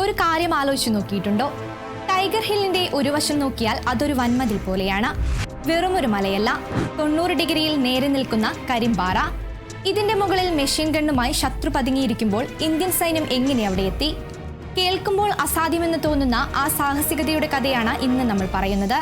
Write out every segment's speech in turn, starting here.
ഒരു കാര്യം ആലോചിച്ചു നോക്കിയിട്ടുണ്ടോ? ടൈഗർ ഹില്ലിന്റെ ഒരു വശം നോക്കിയാൽ അതൊരു വൻമതിൽ പോലെയാണ്. വെറുമൊരു മലയല്ല, 90 ഡിഗ്രിയിൽ നേരെ നിൽക്കുന്ന കരിമ്പാറ. ഇതിന്റെ മുകളിൽ മെഷീൻ ഗണ്ണുമായി ശത്രു പതുങ്ങിയിരിക്കുമ്പോൾ ഇന്ത്യൻ സൈന്യം എങ്ങനെ അവിടെ എത്തി? കേൾക്കുമ്പോൾ അസാധ്യമെന്ന് തോന്നുന്ന ആ സാഹസികതയുടെ കഥയാണ് ഇന്ന് നമ്മൾ പറയുന്നത്.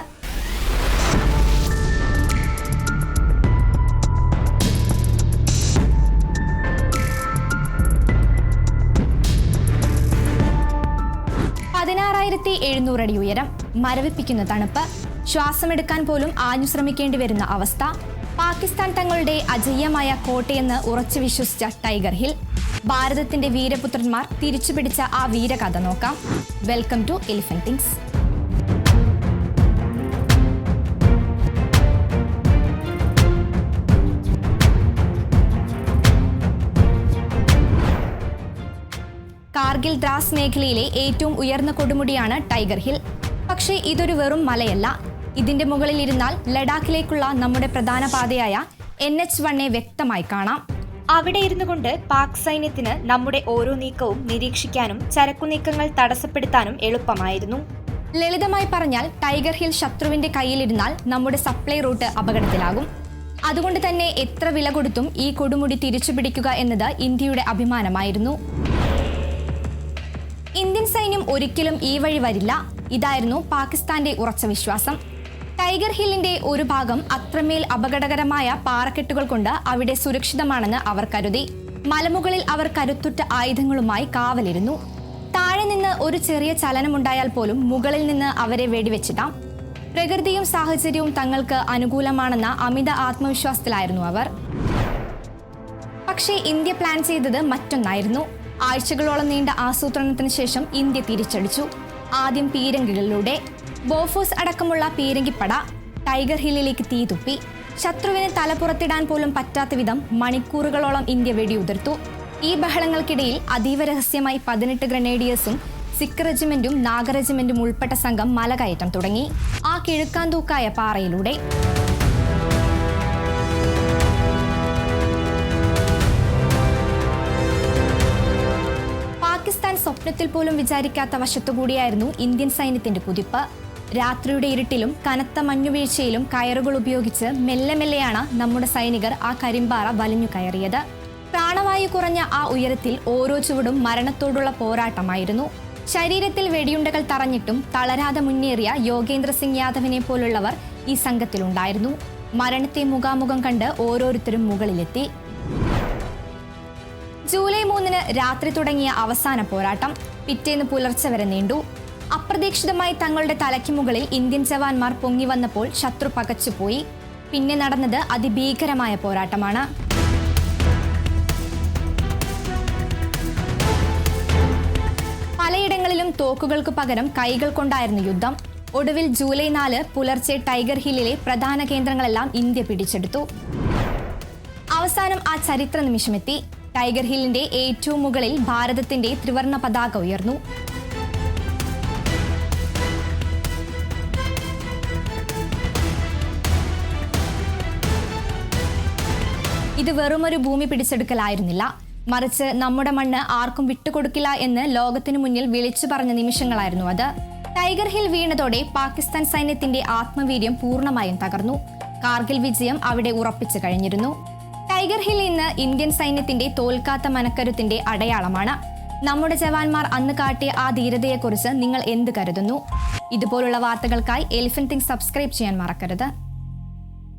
അടി ഉയരം, മരവിപ്പിക്കുന്ന തണുപ്പ്, ശ്വാസമെടുക്കാൻ പോലും ആഞ്ഞു ശ്രമിക്കേണ്ടി വരുന്ന അവസ്ഥ. പാകിസ്ഥാൻ തങ്ങളുടെ അജയ്യമായ കോട്ടയെന്ന് ഉറച്ചു വിശ്വസിച്ച ടൈഗർ ഹിൽ, ഭാരതത്തിന്റെ വീരപുത്രന്മാർ തിരിച്ചുപിടിച്ച ആ വീരകഥ നോക്കാം. Welcome to Elephant Things. Kargil Dras മേഖലയിലെ ഏറ്റവും ഉയർന്ന കൊടുമുടിയാണ് ടൈഗർ ഹിൽ. പക്ഷേ ഇതൊരു വെറും മലയല്ല. ഇതിന്റെ മുകളിൽ ഇരുന്നാൽ ലഡാക്കിലേക്കുള്ള നമ്മുടെ പ്രധാന പാതയായ NH-1 വ്യക്തമായി കാണാം. അവിടെ ഇരുന്നു കൊണ്ട് പാക് സൈന്യത്തിന് നമ്മുടെ ഓരോ നീക്കവും നിരീക്ഷിക്കാനും ചരക്കു നീക്കങ്ങൾ തടസ്സപ്പെടുത്താനും എളുപ്പമായിരുന്നു. ലളിതമായി പറഞ്ഞാൽ ടൈഗർ ഹിൽ ശത്രുവിന്റെ കയ്യിലിരുന്നാൽ നമ്മുടെ സപ്ലൈ റൂട്ട് അപകടത്തിലാകും. അതുകൊണ്ട് തന്നെ എത്ര വില കൊടുത്തും ഈ കൊടുമുടി തിരിച്ചുപിടിക്കുക എന്നത് ഇന്ത്യയുടെ അഭിമാനമായിരുന്നു. ഇന്ത്യൻ സൈന്യം ഒരിക്കലും ഈ വഴി വരില്ല, ഇതായിരുന്നു പാകിസ്ഥാന്റെ ഉറച്ച വിശ്വാസം. ടൈഗർ ഹില്ലിന്റെ ഒരു ഭാഗം അത്രമേൽ അപകടകരമായ പാറക്കെട്ടുകൾ കൊണ്ട് അവിടെ സുരക്ഷിതമാണെന്ന് അവർ കരുതി. മലമുകളിൽ അവർ കരുത്തുറ്റ ആയുധങ്ങളുമായി കാവലിരുന്നു. താഴെ നിന്ന് ഒരു ചെറിയ ചലനമുണ്ടായാൽ പോലും മുകളിൽ നിന്ന് അവരെ വെടിവെച്ചിടാം. പ്രകൃതിയും സാഹചര്യവും തങ്ങൾക്ക് അനുകൂലമാണെന്ന അമിത ആത്മവിശ്വാസത്തിലായിരുന്നു അവർ. പക്ഷേ ഇന്ത്യ പ്ലാൻ ചെയ്തത് മറ്റൊന്നായിരുന്നു. ആഴ്ചകളോളം നീണ്ട ആസൂത്രണത്തിന് ശേഷം ഇന്ത്യ തിരിച്ചടിച്ചു. ആദ്യം പീരങ്കികളിലൂടെ. ബോഫോഴ്സ് അടക്കമുള്ള പീരങ്കിപ്പട ടൈഗർ ഹില്ലിലേക്ക് തീ തുപ്പി. ശത്രുവിന് തലപുറത്തിടാൻ പോലും പറ്റാത്ത വിധം മണിക്കൂറുകളോളം ഇന്ത്യ വെടിയുതിർത്തു. ഈ ബഹളങ്ങൾക്കിടയിൽ അതീവ രഹസ്യമായി 18 ഗ്രനേഡിയേഴ്സും സിഖ് റെജിമെന്റും നാഗ റെജിമെന്റും ഉൾപ്പെട്ട സംഘം മലകയറ്റം തുടങ്ങി, ആ കിഴുക്കാന്തൂക്കായ പാറയിലൂടെ. പാകിസ്ഥാൻ സ്വപ്നത്തിൽ പോലും വിചാരിക്കാത്ത വശത്തുകൂടിയായിരുന്നു ഇന്ത്യൻ സൈന്യത്തിന്റെ കുതിപ്പ്. രാത്രിയുടെ ഇരുട്ടിലും കനത്ത മഞ്ഞുവീഴ്ചയിലും കയറുകൾ ഉപയോഗിച്ച് മെല്ലെ മെല്ലെയാണ് നമ്മുടെ സൈനികർ ആ കരിമ്പാറ വലിഞ്ഞു കയറിയത്. പ്രാണവായു കുറഞ്ഞ ആ ഉയരത്തിൽ ഓരോ ചുവടും മരണത്തോടുള്ള പോരാട്ടമായിരുന്നു. ശരീരത്തിൽ വെടിയുണ്ടകൾ തറഞ്ഞിട്ടും തളരാതെ മുന്നേറിയ യോഗേന്ദ്ര സിംഗ് യാദവിനെ പോലുള്ളവർ ഈ സംഘത്തിലുണ്ടായിരുന്നു. മരണത്തെ മുഖാമുഖം കണ്ട് ഓരോരുത്തരും മുകളിലെത്തി. ജൂലൈ 3 രാത്രി തുടങ്ങിയ അവസാന പോരാട്ടം പിറ്റേന്ന് പുലർച്ചെ വരെ നീണ്ടു. അപ്രതീക്ഷിതമായി തങ്ങളുടെ തലയ്ക്ക് മുകളിൽ ഇന്ത്യൻ ജവാന്മാർ പൊങ്ങി വന്നപ്പോൾ ശത്രു പകച്ചുപോയി. പിന്നെ നടന്നത് അതിഭീകരമായ പോരാട്ടമാണ്. പലയിടങ്ങളിലും തോക്കുകൾക്ക് പകരം കൈകൾ കൊണ്ടായിരുന്നു യുദ്ധം. ഒടുവിൽ ജൂലൈ 4 പുലർച്ചെ ടൈഗർ ഹില്ലിലെ പ്രധാന കേന്ദ്രങ്ങളെല്ലാം ഇന്ത്യ പിടിച്ചെടുത്തു. അവസാനം ആ ചരിത്ര നിമിഷമെത്തി. ടൈഗർ ഹില്ലിന്റെ ഏറ്റവും മുകളിൽ ഭാരതത്തിന്റെ ത്രിവർണ പതാക ഉയർന്നു. ഇത് വെറുമൊരു ഭൂമി പിടിച്ചെടുക്കലായിരുന്നില്ല, മറിച്ച് നമ്മുടെ മണ്ണ് ആർക്കും വിട്ടുകൊടുക്കില്ല എന്ന് ലോകത്തിനു മുന്നിൽ വിളിച്ചു പറഞ്ഞ നിമിഷങ്ങളായിരുന്നു അത്. ടൈഗർ ഹിൽ വീണതോടെ പാകിസ്ഥാൻ സൈന്യത്തിന്റെ ആത്മവീര്യം പൂർണ്ണമായും തകർന്നു. കാർഗിൽ വിജയം അവിടെ ഉറപ്പിച്ചു കഴിഞ്ഞിരുന്നു. ടൈഗർ ഹിൽ ഇന്ന് ഇന്ത്യൻ സൈന്യത്തിന്റെ തോൽക്കാത്ത മനക്കരുത്തിന്റെ അടയാളമാണ്. നമ്മുടെ ജവാന്മാർ അന്ന് കാട്ടിയ ആ ധീരതയെക്കുറിച്ച് നിങ്ങൾ എന്ത് കരുതുന്നു? ഇതുപോലുള്ള വാർത്തകൾക്കായി എലിഫന്റ് തിങ്സ് സബ്സ്ക്രൈബ് ചെയ്യാൻ മറക്കരുത്.